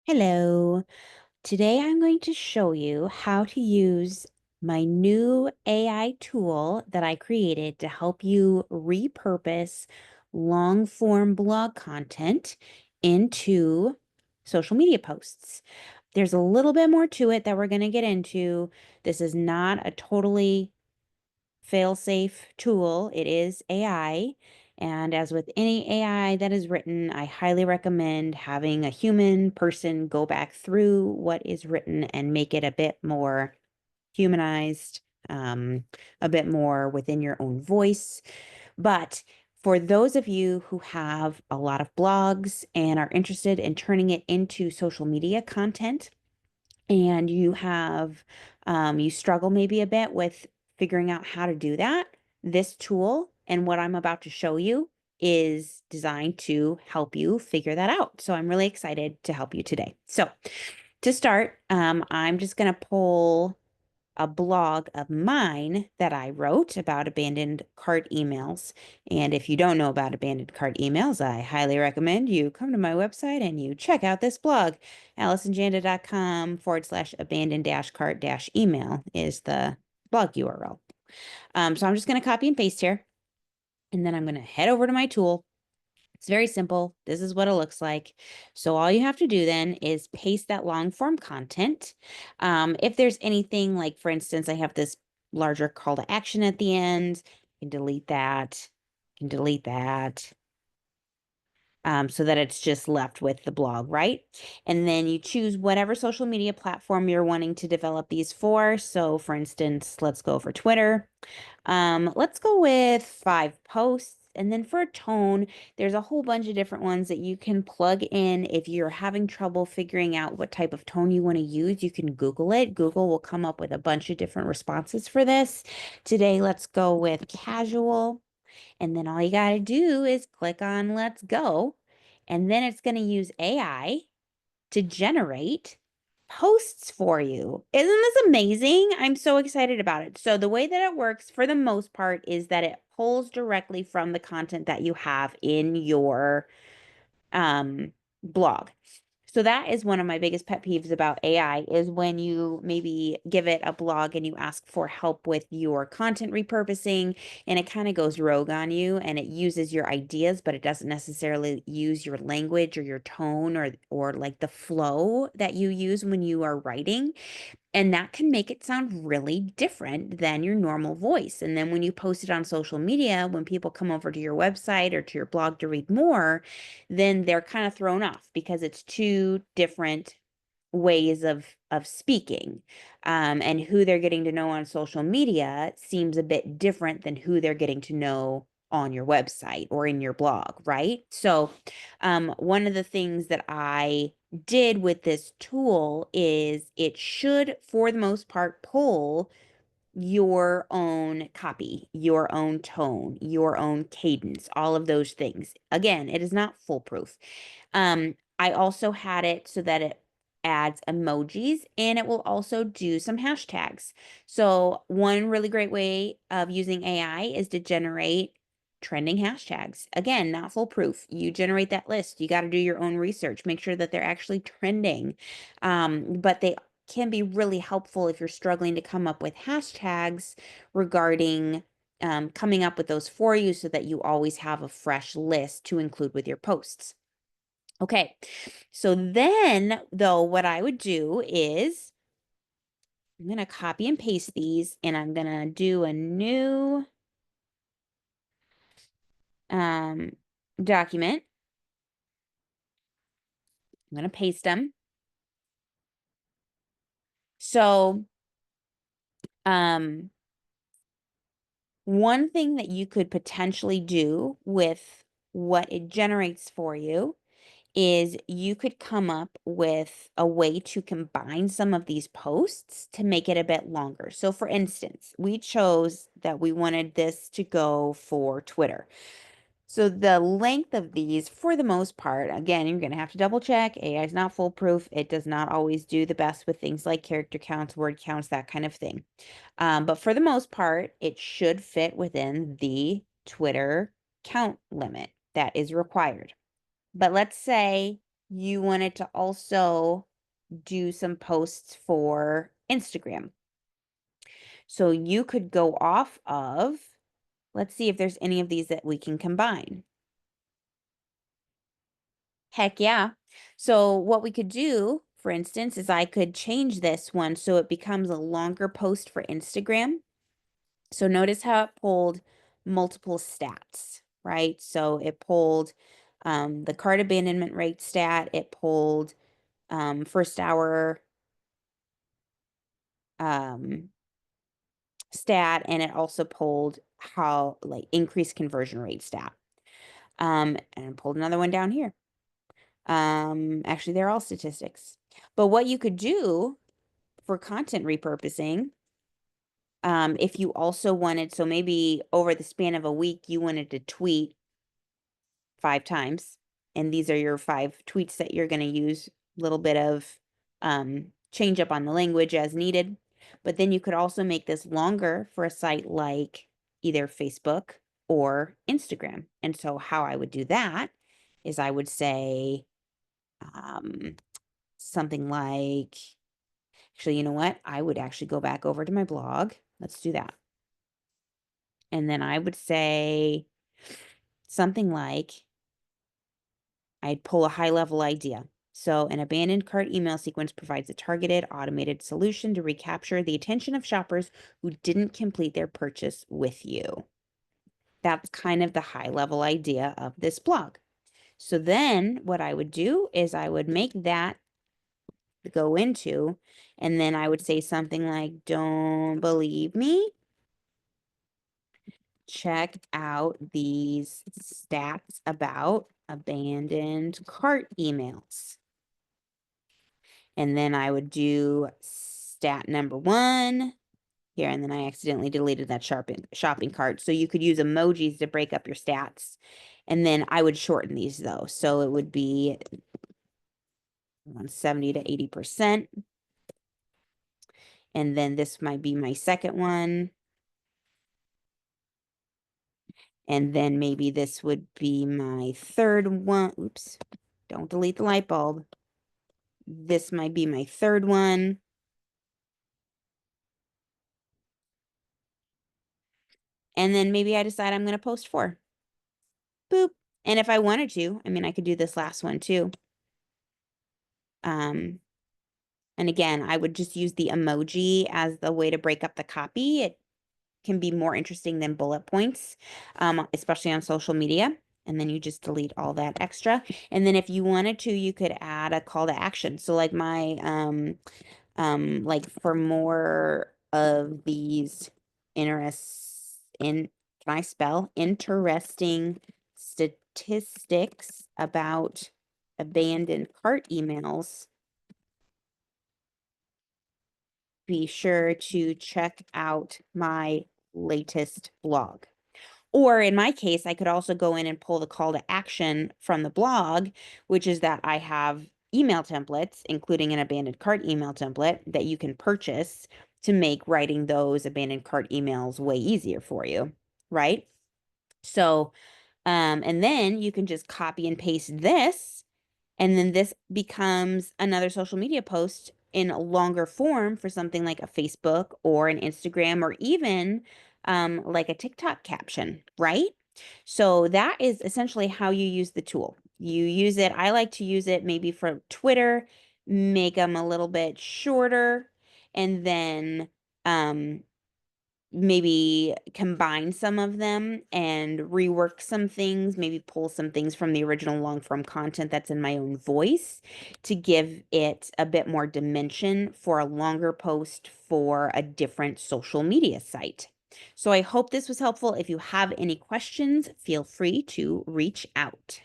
Hello. Today I'm going to show you how to use my new AI tool that I created to help you repurpose long form blog content into social media posts. There's a little bit more to it that we're going to get into. This is not a totally fail-safe tool. It is AI. And as with any AI that is written, I highly recommend having a human person go back through what is written and make it a bit more humanized, a bit more within your own voice. But for those of you who have a lot of blogs and are interested in turning it into social media content, and you struggle maybe a bit with figuring out how to do that, this tool and what I'm about to show you is designed to help you figure that out. So I'm really excited to help you today. So to start, I'm just going to pull a blog of mine that I wrote about abandoned cart emails. And if you don't know about abandoned cart emails, I highly recommend you come to my website and you check out this blog. AllisonJanda.com/abandoned-cart-email is the blog URL. So I'm just going to copy and paste here, and then I'm going to head over to my tool. It's very simple. This is what it looks like. So all you have to do then is paste that long form content. If there's anything like, for instance, I have this larger call to action at the end, you can delete that, you can delete that. So that it's just left with the blog, right? And then you choose whatever social media platform you're wanting to develop these for. So for instance, let's go for Twitter. Let's go with 5 posts. And then for a tone, there's a whole bunch of different ones that you can plug in. If you're having trouble figuring out what type of tone you want to use, you can Google it. Google will come up with a bunch of different responses for this. Today, let's go with casual. And then all you got to do is click on let's go. And then it's going to use AI to generate posts for you. Isn't this amazing? I'm so excited about it. So the way that it works for the most part is that it pulls directly from the content that you have in your blog. So that is one of my biggest pet peeves about AI is when you maybe give it a blog and you ask for help with your content repurposing and it kind of goes rogue on you and it uses your ideas, but it doesn't necessarily use your language or your tone or like the flow that you use when you are writing. And that can make it sound really different than your normal voice. And then when you post it on social media, when people come over to your website or to your blog to read more, then they're kind of thrown off because it's two different ways of speaking. And who they're getting to know on social media seems a bit different than who they're getting to know on your website or in your blog, right? So one of the things that I did with this tool is it should, for the most part, pull your own copy, your own tone, your own cadence, all of those things. Again, it is not foolproof. I also had it so that it adds emojis and it will also do some hashtags. So one really great way of using AI is to generate trending hashtags. Again, not foolproof. You generate that list. You got to do your own research. Make sure that they're actually trending. But they can be really helpful if you're struggling to come up with hashtags regarding coming up with those for you so that you always have a fresh list to include with your posts. Okay, so then though, what I would do is I'm going to copy and paste these and I'm going to do a new document. I'm going to paste them. So, one thing that you could potentially do with what it generates for you is you could come up with a way to combine some of these posts to make it a bit longer. So for instance, we chose that we wanted this to go for Twitter. So the length of these, for the most part, again, you're going to have to double check. AI is not foolproof. It does not always do the best with things like character counts, word counts, that kind of thing. But for the most part, it should fit within the Twitter count limit that is required. But let's say you wanted to also do some posts for Instagram. So you could go off of, let's see if there's any of these that we can combine. Heck yeah. So what we could do, for instance, is I could change this one so it becomes a longer post for Instagram. So notice how it pulled multiple stats, right? So it pulled the cart abandonment rate stat, it pulled first hour um, stat, and it also pulled how like increased conversion rate stat. And pulled another one down here. Actually, they're all statistics. But what you could do for content repurposing, if you also wanted, so maybe over the span of a week, you wanted to tweet 5 times, and these are your 5 tweets that you're going to use, a little bit of change up on the language as needed. But then you could also make this longer for a site like either Facebook or Instagram. And so how I would do that is I would say something like, actually, you know what? I would actually go back over to my blog. Let's do that. And then I would say something like, I'd pull a high level idea. So, an abandoned cart email sequence provides a targeted, automated solution to recapture the attention of shoppers who didn't complete their purchase with you. That's kind of the high level idea of this blog. So, then what I would do is I would make that go into, and then I would say something like, don't believe me? Check out these stats about abandoned cart emails. And then I would do stat number 1 here, and then I accidentally deleted that shopping cart. So you could use emojis to break up your stats. And then I would shorten these though. So it would be around 70 to 80%. And then this might be my second one. And then maybe this would be my third one. Oops, don't delete the light bulb. This might be my third one. And then maybe I decide I'm going to post 4. Boop. And if I wanted to, I mean, I could do this last one too. And again, I would just use the emoji as the way to break up the copy. It can be more interesting than bullet points, especially on social media. And then you just delete all that extra. And then if you wanted to, you could add a call to action. So like my, like for more of these can I spell interesting statistics about abandoned cart emails, be sure to check out my latest blog. Or in my case, I could also go in and pull the call to action from the blog, which is that I have email templates, including an abandoned cart email template that you can purchase to make writing those abandoned cart emails way easier for you, right? So, and then you can just copy and paste this, and then this becomes another social media post in a longer form for something like a Facebook or an Instagram or even like a TikTok caption, right? So that is essentially how you use the tool. You use it, I like to use it maybe for Twitter, make them a little bit shorter, and then maybe combine some of them and rework some things, maybe pull some things from the original long form content that's in my own voice to give it a bit more dimension for a longer post for a different social media site. So I hope this was helpful. If you have any questions, feel free to reach out.